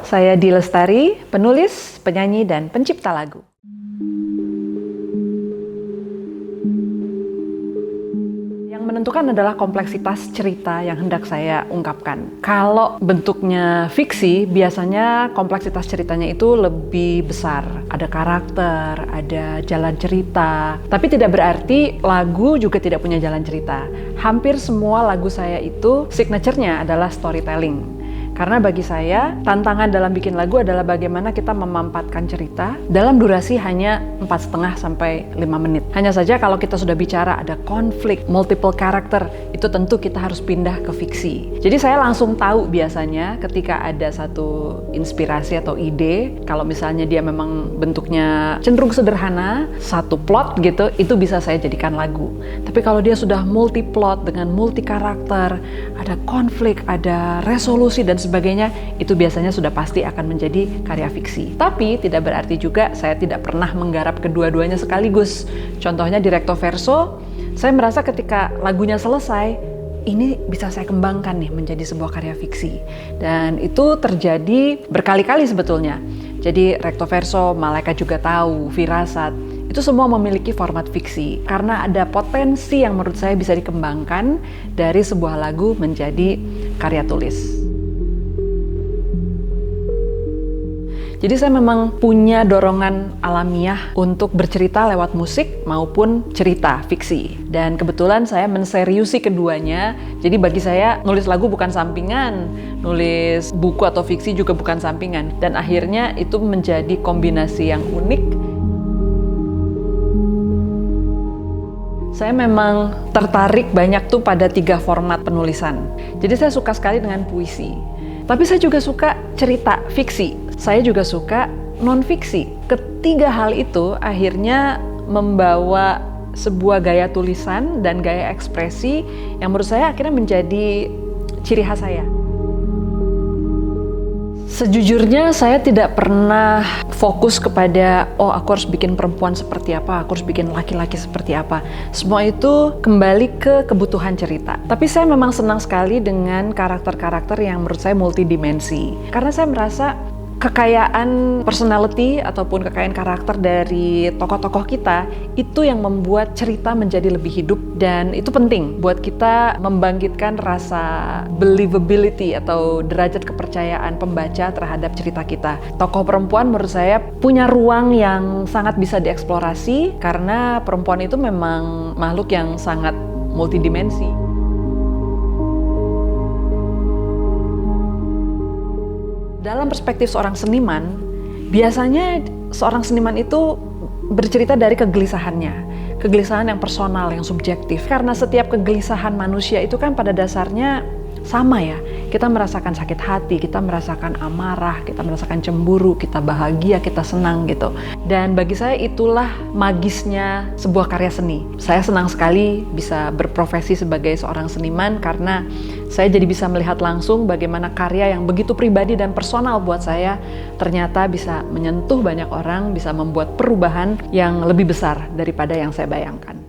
saya Di Lestari, penulis, penyanyi, dan pencipta lagu. Yang menentukan adalah kompleksitas cerita yang hendak saya ungkapkan. Kalau bentuknya fiksi, biasanya kompleksitas ceritanya itu lebih besar. Ada karakter, ada jalan cerita. Tapi tidak berarti lagu juga tidak punya jalan cerita. Hampir semua lagu saya itu signature-nya adalah storytelling. Karena bagi saya, tantangan dalam bikin lagu adalah bagaimana kita memampatkan cerita dalam durasi hanya 4,5 sampai 5 menit. Hanya saja kalau kita sudah bicara ada konflik, multiple character, itu tentu kita harus pindah ke fiksi. Jadi saya langsung tahu biasanya ketika ada satu inspirasi atau ide, kalau misalnya dia memang bentuknya cenderung sederhana, satu plot gitu, itu bisa saya jadikan lagu. Tapi kalau dia sudah multi plot dengan multi karakter, ada konflik, ada resolusi dan sebagainya, itu biasanya sudah pasti akan menjadi karya fiksi. Tapi tidak berarti juga saya tidak pernah menggarap kedua-duanya sekaligus. Contohnya di Recto Verso, saya merasa ketika lagunya selesai, ini bisa saya kembangkan nih menjadi sebuah karya fiksi. Dan itu terjadi berkali-kali sebetulnya. Jadi Recto Verso, Malaikat Juga Tahu, Firasat, itu semua memiliki format fiksi. Karena ada potensi yang menurut saya bisa dikembangkan dari sebuah lagu menjadi karya tulis. Jadi saya memang punya dorongan alamiah untuk bercerita lewat musik maupun cerita fiksi. Dan kebetulan saya menseriusi keduanya. Jadi bagi saya nulis lagu bukan sampingan, nulis buku atau fiksi juga bukan sampingan. Dan akhirnya itu menjadi kombinasi yang unik. Saya memang tertarik banyak tuh pada 3 format penulisan. Jadi saya suka sekali dengan puisi. Tapi saya juga suka cerita fiksi. Saya juga suka non-fiksi. Ketiga hal itu akhirnya membawa sebuah gaya tulisan dan gaya ekspresi yang menurut saya akhirnya menjadi ciri khas saya. Sejujurnya saya tidak pernah fokus kepada, oh aku harus bikin perempuan seperti apa, aku harus bikin laki-laki seperti apa. Semua itu kembali ke kebutuhan cerita. Tapi saya memang senang sekali dengan karakter-karakter yang menurut saya multidimensi. Karena saya merasa kekayaan personality ataupun kekayaan karakter dari tokoh-tokoh kita itu yang membuat cerita menjadi lebih hidup, dan itu penting buat kita membangkitkan rasa believability atau derajat kepercayaan pembaca terhadap cerita kita. Tokoh perempuan menurut saya punya ruang yang sangat bisa dieksplorasi karena perempuan itu memang makhluk yang sangat multidimensi. Dalam perspektif seorang seniman, biasanya seorang seniman itu bercerita dari kegelisahannya. Kegelisahan yang personal, yang subjektif. Karena setiap kegelisahan manusia itu kan pada dasarnya sama ya. Kita merasakan sakit hati, kita merasakan amarah, kita merasakan cemburu, kita bahagia, kita senang gitu. Dan bagi saya itulah magisnya sebuah karya seni. Saya senang sekali bisa berprofesi sebagai seorang seniman karena saya jadi bisa melihat langsung bagaimana karya yang begitu pribadi dan personal buat saya ternyata bisa menyentuh banyak orang, bisa membuat perubahan yang lebih besar daripada yang saya bayangkan.